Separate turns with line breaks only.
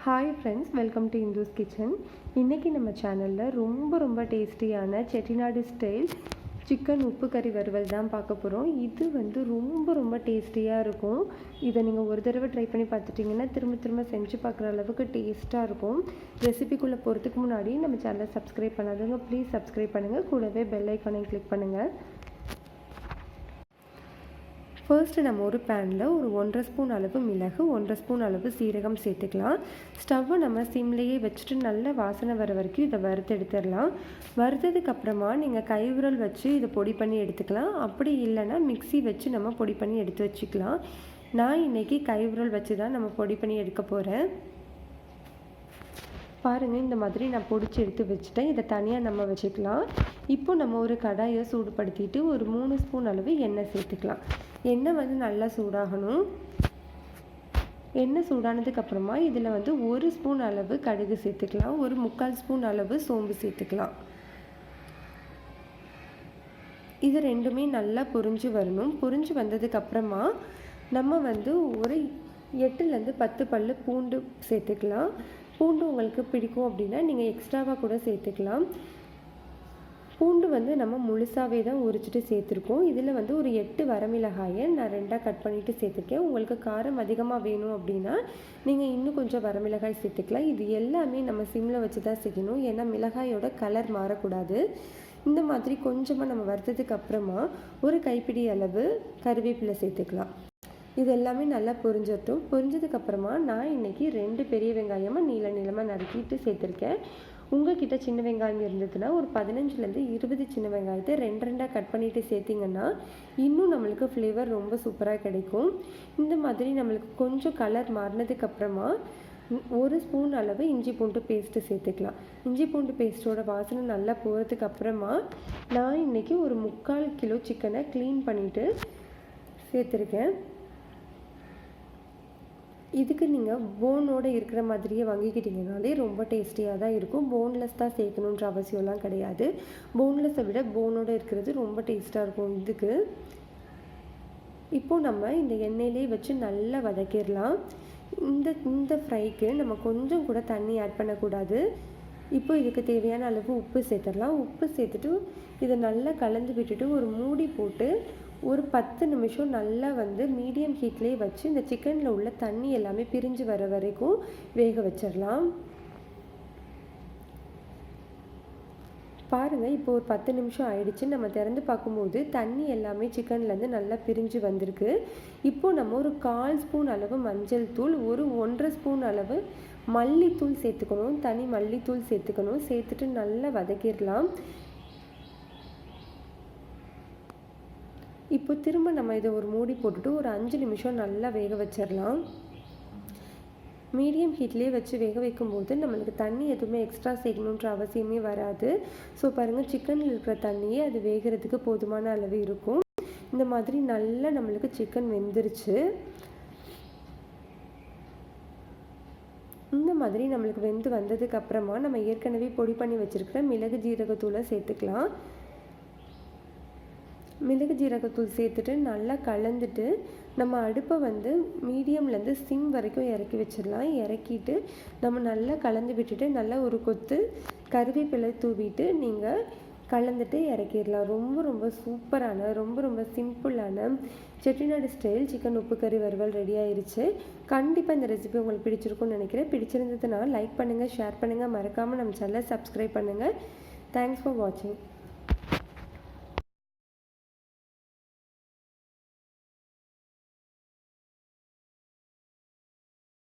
Hi friends, welcome to Indhu's kitchen. இன்றைக்கி நம்ம சேனலில் ரொம்ப டேஸ்டியான செட்டிநாடு ஸ்டைல் சிக்கன் உப்பு கறி வறுவல் தான் பார்க்க போகிறோம். இது வந்து ரொம்ப டேஸ்டியாக இருக்கும். இதை நீங்கள் ஒரு தடவை ட்ரை பண்ணி பார்த்துட்டிங்கன்னா திரும்ப செஞ்சு பார்க்குற அளவுக்கு டேஸ்ட்டாக இருக்கும். ரெசிபிக்குள்ளே போகிறதுக்கு முன்னாடி நம்ம சேனலை சப்ஸ்கிரைப் பண்ணாதவங்க ப்ளீஸ் சப்ஸ்கிரைப் பண்ணுங்கள். கூடவே பெல் ஐக்கானையும் கிளிக் பண்ணுங்கள். ஃபர்ஸ்ட்டு நம்ம ஒரு பேனில் ஒரு 1.5 ஸ்பூன் அளவு மிளகு, 1.5 ஸ்பூன் அளவு சீரகம் சேர்த்துக்கலாம். ஸ்டவ்வை நம்ம சிம்லேயே வச்சுட்டு நல்ல வாசனை வர வரைக்கும் இதை வறுத்து எடுத்துடலாம். வறுத்ததுக்கப்புறமா நீங்கள் கைவிரல் வச்சு இதை பொடி பண்ணி எடுத்துக்கலாம். அப்படி இல்லைன்னா மிக்ஸி வச்சு நம்ம பொடி பண்ணி எடுத்து வச்சுக்கலாம். நான் இன்றைக்கி கைவிரல் வச்சு தான் நம்ம பொடி பண்ணி எடுக்க போகிறேன். பாருங்கள், இந்த மாதிரி நான் பொடிச்சு எடுத்து வச்சுட்டேன். இதை தனியாக நம்ம வச்சுக்கலாம். இப்போ நம்ம ஒரு கடாயை சூடுபடுத்திட்டு ஒரு 3 ஸ்பூன் அளவு எண்ணெய் சேர்த்துக்கலாம். எண்ணெய் வந்து நல்லா சூடாகணும். எண்ணெய் சூடானதுக்கப்புறமா இதில் வந்து 1 ஸ்பூன் அளவு கடுகு சேர்த்துக்கலாம். ஒரு 3/4 ஸ்பூன் அளவு சோம்பு சேர்த்துக்கலாம். இது ரெண்டுமே நல்லா பொரிஞ்சு வரணும். பொரிஞ்சு வந்ததுக்கப்புறமா நம்ம வந்து ஒரு 8லேருந்து 10 பல் பூண்டு சேர்த்துக்கலாம். பூண்டு உங்களுக்கு பிடிக்கும் அப்படின்னா நீங்கள் எக்ஸ்ட்ராவாக கூட சேர்த்துக்கலாம். பூண்டு வந்து நம்ம முழுசாகவே தான் உரிச்சிட்டு சேர்த்துருக்கோம். இதில் வந்து ஒரு 8 வரமிளகாயை நான் 2ஆக கட் பண்ணிவிட்டு சேர்த்துருக்கேன். உங்களுக்கு காரம் அதிகமாக வேணும் அப்படின்னா நீங்கள் இன்னும் கொஞ்சம் வரமிளகாய் சேர்த்துக்கலாம். இது எல்லாமே நம்ம சிம்மில் வச்சு தான் செய்யணும். ஏன்னா மிளகாயோட கலர் மாறக்கூடாது. இந்த மாதிரி கொஞ்சமாக நம்ம வறுத்ததுக்கு அப்புறமா ஒரு கைப்பிடி அளவு கருவேப்பிலை சேர்த்துக்கலாம். இது எல்லாமே நல்லா பொரிஞ்சிட்டும். பொரிஞ்சதுக்கப்புறமா நான் இன்றைக்கி 2 பெரிய வெங்காயமாக நீளமாக நறுக்கிட்டு சேர்த்துருக்கேன். உங்கள்கிட்ட சின்ன வெங்காயம் இருந்ததுன்னா ஒரு 15லேருந்து 20 சின்ன வெங்காயத்தை 2 கட் பண்ணிவிட்டு சேர்த்திங்கன்னா இன்னும் நம்மளுக்கு ஃப்ளேவர் ரொம்ப சூப்பராக கிடைக்கும். இந்த மாதிரி நம்மளுக்கு கொஞ்சம் கலர் மாறினதுக்கப்புறமா 1 ஸ்பூன் அளவு இஞ்சி பூண்டு பேஸ்ட்டு சேர்த்துக்கலாம். இஞ்சி பூண்டு பேஸ்ட்டோட வாசனை நல்லா போகிறதுக்கு அப்புறமா நான் இன்றைக்கி ஒரு 3/4 கிலோ சிக்கனை க்ளீன் பண்ணிவிட்டு சேர்த்துருக்கேன். இதுக்கு நீங்கள் போனோடு இருக்கிற மாதிரியே வாங்கிக்கிட்டிங்கனாலே ரொம்ப டேஸ்டியாக தான் இருக்கும். போன்லெஸ் தான் சேர்க்கணுன்ற அவசியம்லாம் கிடையாது. போன்லெஸ்ஸை விட போனோடு இருக்கிறது ரொம்ப டேஸ்ட்டாக இருக்கும். இதுக்கு இப்போது நம்ம இந்த எண்ணெயிலே வச்சு நல்லா வதக்கிடலாம். இந்த ஃப்ரைக்கு நம்ம கொஞ்சம் கூட தண்ணி ஆட் பண்ணக்கூடாது. இப்போ இதுக்கு தேவையான அளவு உப்பு சேர்த்துடலாம். உப்பு சேர்த்துட்டு இதை நல்லா கலந்து விட்டுட்டு ஒரு மூடி போட்டு ஒரு 10 நிமிஷம் நல்லா வந்து மீடியம் ஹீட்லேயே வச்சு இந்த சிக்கனில் உள்ள தண்ணி எல்லாமே பிரிஞ்சு வர வரைக்கும் வேக வச்சிடலாம். பாருங்கள், இப்போ ஒரு 10 நிமிஷம் ஆயிடுச்சு. நம்ம திறந்து பார்க்கும்போது தண்ணி எல்லாமே சிக்கன்லேருந்து நல்லா பிரிஞ்சு வந்திருக்கு. இப்போது நம்ம ஒரு 1/4 ஸ்பூன் அளவு மஞ்சள் தூள், ஒரு 1.5 ஸ்பூன் அளவு மல்லித்தூள் சேர்த்துக்கணும். தனி மல்லித்தூள் சேர்த்துக்கணும். சேர்த்துட்டு நல்லா வதக்கிடலாம். இப்போ திரும்ப நம்ம இதை ஒரு மூடி போட்டுட்டு ஒரு 5 நிமிஷம் நல்லா வேக வச்சிடலாம். மீடியம் ஹீட்லேயே வச்சு வேக வைக்கும்போது நம்மளுக்கு தண்ணி எதுவுமே எக்ஸ்ட்ரா சேர்க்கணுன்ற அவசியமே வராது. ஸோ பாருங்கள், சிக்கனில் இருக்கிற தண்ணியே அது வேகிறதுக்கு போதுமான அளவு இருக்கும். இந்த மாதிரி நல்லா நம்மளுக்கு சிக்கன் வெந்துருச்சு. இந்த மாதிரி நம்மளுக்கு வெந்து வந்ததுக்கப்புறமா நம்ம ஏற்கனவே பொடி பண்ணி வச்சுருக்கிற மிளகு ஜீரகத்தூளை சேர்த்துக்கலாம். மிளகு ஜீரகத்தூள் சேர்த்துட்டு நல்லா கலந்துட்டு நம்ம அடுப்பை வந்து மீடியம்லேருந்து சிம் வரைக்கும் இறக்கி வச்சிடலாம். இறக்கிட்டு நம்ம நல்லா கலந்து விட்டுட்டு நல்லா ஒரு கொத்து கருவேப்பிலை தூவிட்டு நீங்கள் கலந்துட்டு இறக்கிடலாம். ரொம்ப சூப்பரான ரொம்ப சிம்பிளான செட்டிநாடு ஸ்டைல் சிக்கன் உப்பு கறி வறுவல் ரெடி ஆயிடுச்சு. கண்டிப்பாக இந்த ரெசிபி உங்களுக்கு பிடிச்சிருக்கும்னு நினைக்கிறேன். பிடிச்சிருந்ததுன்னா லைக் பண்ணுங்கள், ஷேர் பண்ணுங்கள், மறக்காமல் நம்ம சேனலை சப்ஸ்கிரைப் பண்ணுங்கள். தேங்க்ஸ் ஃபார் வாட்சிங்.